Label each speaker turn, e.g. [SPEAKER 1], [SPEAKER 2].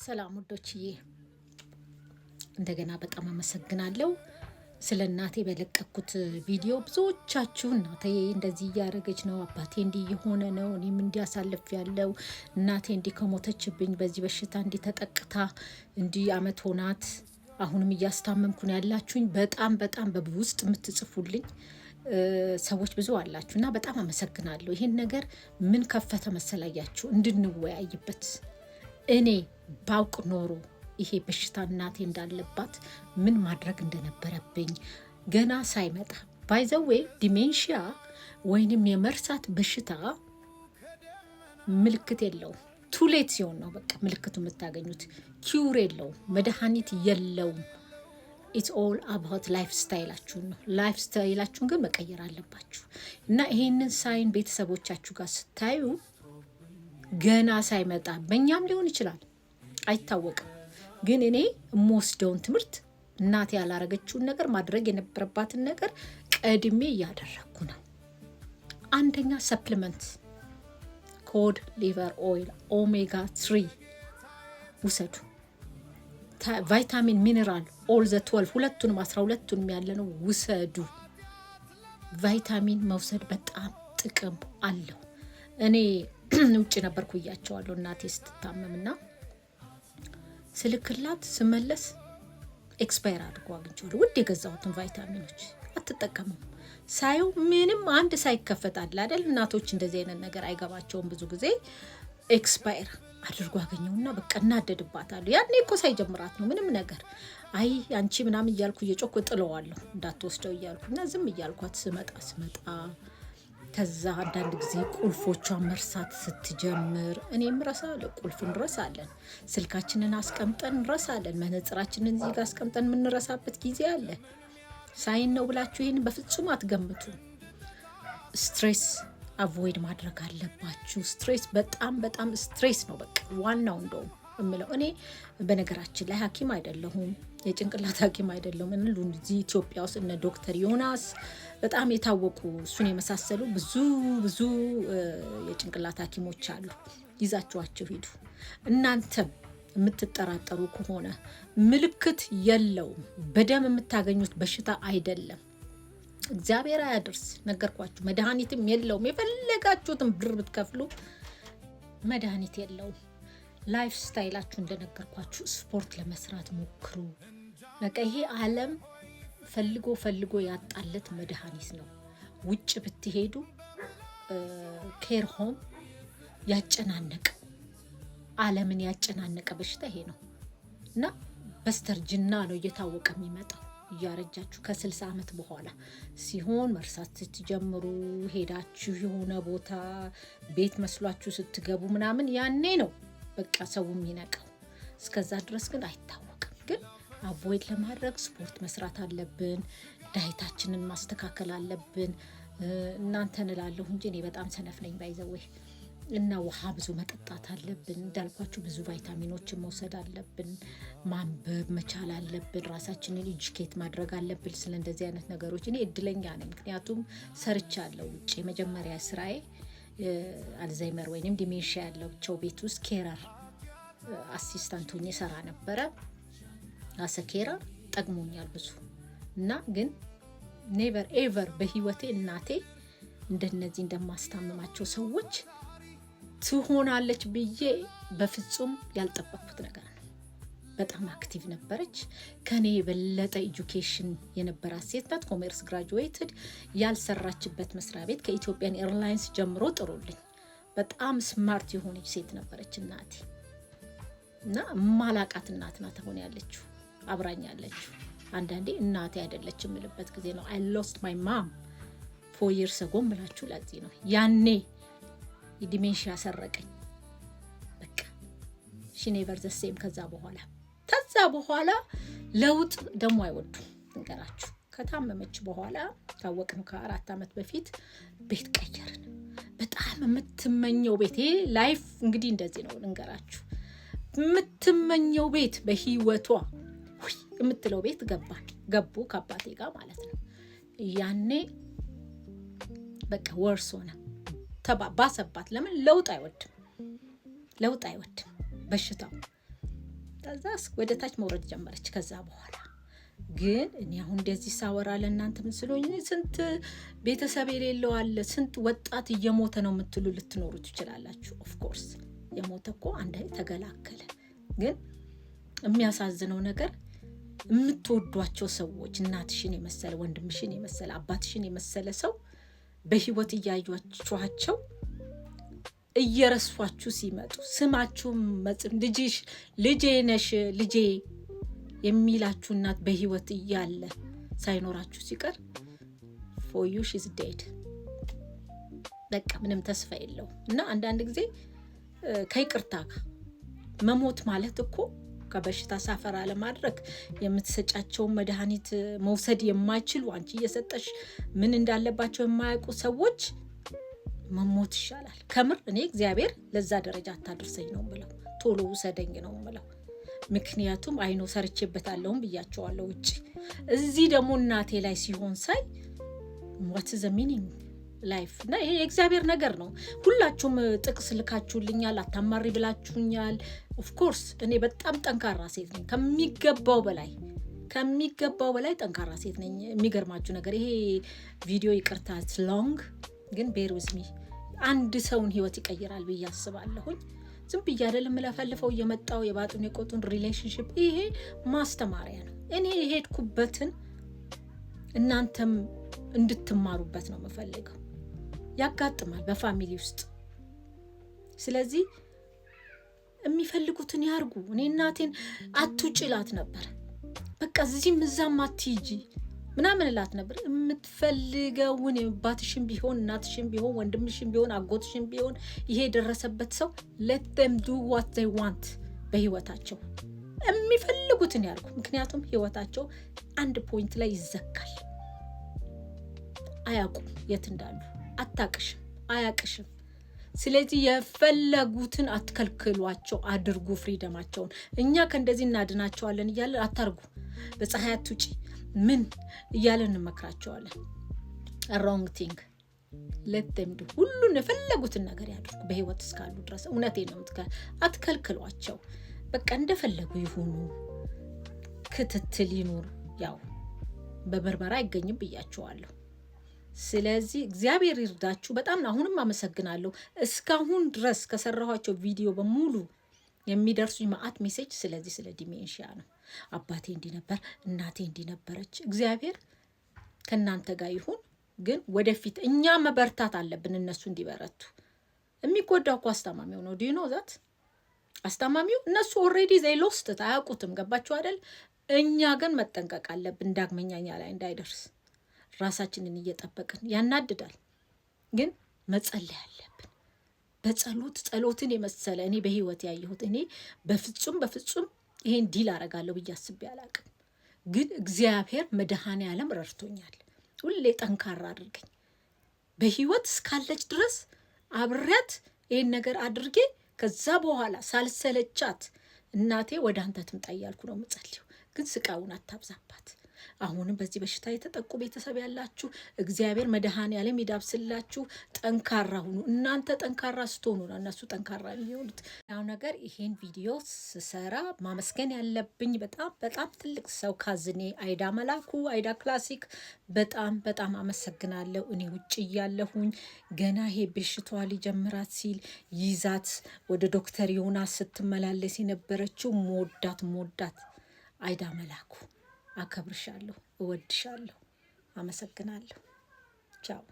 [SPEAKER 1] ሰላም ወዶችዬ እንደገና በጣም አመሰግናለሁ። ስለ እናቴ በለቀኩት ቪዲዮ ብዙዎቻችሁ እናቴ እንደዚህ እያደረገች ነው፣ አባቴ እንዲህ እየሆነ ነው፣ እኔም እንዲያሳልፍ ያለው እናቴ እንዲህ ከሞተችብኝ በዚህ በሽታ እንዲህ ተጠቅታ እንዲህ አመት ሆናት አሁንም እያስታመምኩ ነው ያላችሁኝ በጣም በውስጥ የምትጽፉልኝ ሰዎች ብዙ አላችሁ እና በጣም አመሰግናለሁ። ይሄን ነገር ምን ከፈተ መሰላያችሁ እንድንወያይበት። እኔ ባውቅ ኖሮ ይሄ በሽታ እናቴ እንዳለባት ምን ማድረግ እንደነበረብኝ ገና ሳይመጣ ባይዘዌ ዲሜንሺያ ወይንም የመርሳት በሽታ ምልክት የለውም። ቱሌት ሲሆን ነው በቃ ምልክቱ የምታገኙት። ኪውር የለውም፣ መድኃኒት የለውም። ኢትስ ኦል አባውት ላይፍ ስታይላችሁን ነው። ላይፍ ስታይላችሁን ግን መቀየር አለባችሁ እና ይሄንን ሳይን ቤተሰቦቻችሁ ጋር ስታዩ ገና ሳይመጣ በእኛም ሊሆን ይችላል አይታወቅም። ግን እኔ የምወስደውን ትምህርት እናቴ ያላረገችውን ነገር ማድረግ የነበረባትን ነገር ቀድሜ እያደረግኩ ነው። አንደኛ ሰፕሊመንት ኮድ ሊቨር ኦይል ኦሜጋ 3 ውሰዱ። ቫይታሚን ሚነራል ኦል ዘ 12 ሁለቱንም 12ቱንም ያለነው ውሰዱ። ቫይታሚን መውሰድ በጣም ጥቅም አለው። እኔ ውጭ ነበርኩ እያቸዋለሁ እናቴ ስትታመምና ስልክላት ስመለስ ኤክስፓየር አድርጎ አግኝቼዋለሁ። ውድ የገዛሁትን ቫይታሚኖች አትጠቀሙም። ሳየው ምንም አንድ ሳይከፈታል አይደል? እናቶች እንደዚህ አይነት ነገር አይገባቸውም ብዙ ጊዜ። ኤክስፓየር አድርጎ አገኘውና በቃ እናደድባታለሁ። ያኔ እኮ ሳይጀምራት ነው ምንም ነገር። አይ አንቺ ምናምን እያልኩ እየጮኩ ጥለዋለሁ እንዳትወስደው እያልኩና ዝም እያልኳት ስመጣ ከዛ አንዳንድ ጊዜ ቁልፎቿን መርሳት ስትጀምር እኔም እረሳለሁ። ቁልፍ እንረሳለን፣ ስልካችንን አስቀምጠን እንረሳለን፣ መነጽራችንን እዚህ ጋር አስቀምጠን የምንረሳበት ጊዜ አለ። ሳይን ነው ብላችሁ ይህን በፍጹም አትገምቱ። ስትሬስ አቮይድ ማድረግ አለባችሁ። ስትሬስ በጣም ስትሬስ ነው በቃ ዋናው እንደውም እምለው። እኔ በነገራችን ላይ ሐኪም አይደለሁም፣ የጭንቅላት ሐኪም አይደለሁም። እዚህ ኢትዮጵያ ውስጥ እነ ዶክተር ዮናስ በጣም የታወቁ እሱን የመሳሰሉ ብዙ የጭንቅላት ሐኪሞች አሉ። ይዛችኋቸው ሂዱ። እናንተም የምትጠራጠሩ ከሆነ ምልክት የለውም፣ በደም የምታገኙት በሽታ አይደለም። እግዚአብሔር አያድርስ። ነገርኳችሁ። መድኃኒትም የለውም። የፈለጋችሁትን ብር ብትከፍሉ መድኃኒት የለውም። ላይፍ ስታይላችሁ እንደነገርኳችሁ ስፖርት ለመስራት ሞክሩ። በቃ ይሄ ዓለም ፈልጎ ያጣለት መድኃኒት ነው። ውጭ ብትሄዱ ኬር ሆም ያጨናነቀ ዓለምን ያጨናነቀ በሽታ ይሄ ነው እና በስተርጅና ነው እየታወቀ የሚመጣው። እያረጃችሁ ከ60 ዓመት በኋላ ሲሆን መርሳት ስትጀምሩ ሄዳችሁ የሆነ ቦታ ቤት መስሏችሁ ስትገቡ ምናምን ያኔ ነው በቃ ሰው የሚነቀው። እስከዛ ድረስ ግን አይታወቅም። ግን አቮይድ ለማድረግ ስፖርት መስራት አለብን። ዳይታችንን ማስተካከል አለብን። እናንተን እላለሁ እንጂ እኔ በጣም ሰነፍ ነኝ ባይዘዌ እና ውሃ ብዙ መጠጣት አለብን። እንዳልኳችሁ ብዙ ቫይታሚኖችን መውሰድ አለብን። ማንበብ መቻል አለብን። ራሳችንን ኤጁኬት ማድረግ አለብን ስለ እንደዚህ አይነት ነገሮች። እኔ እድለኛ ነኝ፣ ምክንያቱም ሰርቻለሁ ውጭ። የመጀመሪያ ስራዬ አልዛይመር ወይንም ዲሜንሺያ ያለቸው ቤት ውስጥ ኬረር አሲስታንት ሆኜ ሰራ ነበረ። ኬረር ጠቅሞኛል ብዙ እና ግን ኔቨር ኤቨር በህይወቴ እናቴ እንደነዚህ እንደማስታመማቸው ሰዎች ትሆናለች ብዬ በፍጹም ያልጠበቅኩት ነገር ነው። በጣም አክቲቭ ነበረች። ከኔ የበለጠ ኤጁኬሽን የነበራት ሴት ናት። ኮሜርስ ግራጁዌትድ። ያልሰራችበት መስሪያ ቤት ከኢትዮጵያን ኤርላይንስ ጀምሮ ጥሩልኝ። በጣም ስማርት የሆነች ሴት ነበረች እናቴ እና ማላቃት እናት ናት አሁን ያለችው አብራኝ ያለችው። አንዳንዴ እናቴ አይደለች የምልበት ጊዜ ነው። አይ ሎስት ማይ ማም 4 years ago ብላችሁ ለዚህ ነው ያኔ ዲሜንሺያ ሰረቀኝ። በቃ ሺ ኔቨር ዘ ሴም። ከዛ በኋላ ለውጥ ደግሞ አይወዱም። እንገራችሁ ከታመመች በኋላ ታወቅን። ከ4 ዓመት በፊት ቤት ቀየርን። በጣም የምትመኘው ቤት ላይፍ እንግዲህ እንደዚህ ነው። እንገራችሁ የምትመኘው ቤት በህይወቷ የምትለው ቤት ገቡ ከአባቴ ጋር ማለት ነው። ያኔ በቃ ወርስ ሆነ፣ ባሰባት። ለምን? ለውጥ አይወድም በሽታው። ከዛስ ወደ ታች መውረድ ጀመረች። ከዛ በኋላ ግን እኔ አሁን እንደዚህ ሳወራ ለእናንተ ምን ስለሆኝ ስንት ቤተሰብ የሌለው አለ፣ ስንት ወጣት እየሞተ ነው የምትሉ ልትኖሩ ትችላላችሁ። ኦፍኮርስ የሞተ እኮ አንድ ተገላከለ። ግን የሚያሳዝነው ነገር የምትወዷቸው ሰዎች እናትሽን የመሰለ ወንድምሽን የመሰለ አባትሽን የመሰለ ሰው በህይወት እያዩአቸው እየረሷችሁ ሲመጡ ስማችሁ ልጅሽ ልጄ ነሽ ልጄ የሚላችሁ እናት በህይወት እያለ ሳይኖራችሁ ሲቀር for you she's dead በቃ ምንም ተስፋ የለው። እና አንዳንድ ጊዜ ከይቅርታ መሞት ማለት እኮ ከበሽታ ሳፈራ ለማድረግ የምትሰጫቸው መድኃኒት መውሰድ የማይችሉ አንቺ እየሰጠሽ ምን እንዳለባቸው የማያውቁ ሰዎች መሞት ይሻላል። ከምር እኔ እግዚአብሔር ለዛ ደረጃ አታድርሰኝ ነው የምለው፣ ቶሎ ውሰደኝ ነው የምለው። ምክንያቱም አይኖ ሰርቼበታለሁም ብያቸዋለሁ ውጭ። እዚህ ደግሞ እናቴ ላይ ሲሆን ሳይ what is the meaning life እና ይሄ የእግዚአብሔር ነገር ነው። ሁላችሁም ጥቅስ ልካችሁልኛል፣ አታማሪ ብላችሁኛል። ኦፍ ኮርስ እኔ በጣም ጠንካራ ሴት ነኝ፣ ከሚገባው በላይ ጠንካራ ሴት ነኝ። የሚገርማችሁ ነገር ይሄ ቪዲዮ ይቅርታ ሎንግ ግን ቤር ዊዝ ሚ አንድ ሰውን ህይወት ይቀይራል ብዬ አስባለሁኝ። ዝም ብዬ አይደለም ለፈልፈው እየመጣው የባጡን የቆጡን ሪሌሽንሺፕ ይሄ ማስተማሪያ ነው። እኔ የሄድኩበትን እናንተም እንድትማሩበት ነው የምፈልገው። ያጋጥማል በፋሚሊ ውስጥ። ስለዚህ የሚፈልጉትን ያርጉ። እኔ እናቴን አትውጪላት ነበር፣ በቃ እዚህም እዛም አትሂጂ ምናምን እላት ነበር። የምትፈልገውን አባትሽም ቢሆን እናትሽም ቢሆን ወንድምሽም ቢሆን አጎትሽም ቢሆን ይሄ የደረሰበት ሰው let them do what they want በህይወታቸው የሚፈልጉትን ያርጉ። ምክንያቱም ህይወታቸው አንድ ፖይንት ላይ ይዘካል። አያውቁም የት እንዳሉ፣ አታቅሽም፣ አያቅሽም። ስለዚህ የፈለጉትን አትከልክሏቸው፣ አድርጉ ፍሪደማቸውን። እኛ ከእንደዚህ እናድናቸዋለን እያለ አታርጉ፣ በፀሐይ አትውጪ ምን እያለን እንመክራቸዋለን። wrong thing let them do ሁሉን የፈለጉትን ነገር ያድርጉ በህይወት እስካሉ ድረስ። እውነቴን ነው፣ አትከልክሏቸው። በቃ እንደፈለጉ ይሁኑ፣ ክትትል ይኑር። ያው በበርበራ አይገኝም ብያቸዋለሁ። ስለዚህ እግዚአብሔር ይርዳችሁ። በጣም አሁንም አመሰግናለሁ። እስካሁን ድረስ ከሰራኋቸው ቪዲዮ በሙሉ የሚደርሱኝ ማአት ሜሴጅ ስለዚህ ስለ ዲሜንሺያ ነው። አባቴ እንዲህ ነበር፣ እናቴ እንዲህ ነበረች። እግዚአብሔር ከእናንተ ጋር ይሁን። ግን ወደፊት እኛ መበርታት አለብን፣ እነሱ እንዲበረቱ። የሚጎዳው እኮ አስታማሚው ነው። ዲዩ ኖ ዛት አስታማሚው እነሱ ኦልሬዲ ዘይ ሎስት አያውቁትም። ገባችሁ አይደል? እኛ ግን መጠንቀቅ አለብን ዳግመኛኛ ላይ እንዳይደርስ ራሳችንን እየጠበቅን። ያናድዳል፣ ግን መጸለይ አለብን። ጸሎትን የመሰለ እኔ በህይወት ያየሁት እኔ በፍጹም ይሄን ዲል አረጋለሁ ብዬ አስቤ አላቅም። ግን እግዚአብሔር መድኃኔዓለም ረድቶኛል። ሁሌ ጠንካራ አድርገኝ በህይወት እስካለች ድረስ አብሬያት ይሄን ነገር አድርጌ ከዛ በኋላ ሳልሰለቻት እናቴ ወደ አንተ ትምጣ እያልኩ ነው የምጸልየው። ግን ስቃዩን አታብዛባት። አሁንም በዚህ በሽታ የተጠቁ ቤተሰብ ያላችሁ እግዚአብሔር መድኃኔዓለም ይዳብስላችሁ። ጠንካራ ሁኑ። እናንተ ጠንካራ ስትሆኑ ነው እነሱ ጠንካራ የሚሆኑት። ያው ነገር ይሄን ቪዲዮ ስሰራ ማመስገን ያለብኝ በጣም ትልቅ ሰው ካዝኔ አይዳ መላኩ፣ አይዳ ክላሲክ በጣም አመሰግናለሁ። እኔ ውጭ እያለሁኝ ገና ይሄ በሽታዋ ሊጀምራት ሲል ይዛት ወደ ዶክተር ዮናስ ስትመላለስ የነበረችው ሞዳት አይዳ መላኩ፣ አከብርሻለሁ፣ እወድሻለሁ፣ አመሰግናለሁ። ቻው።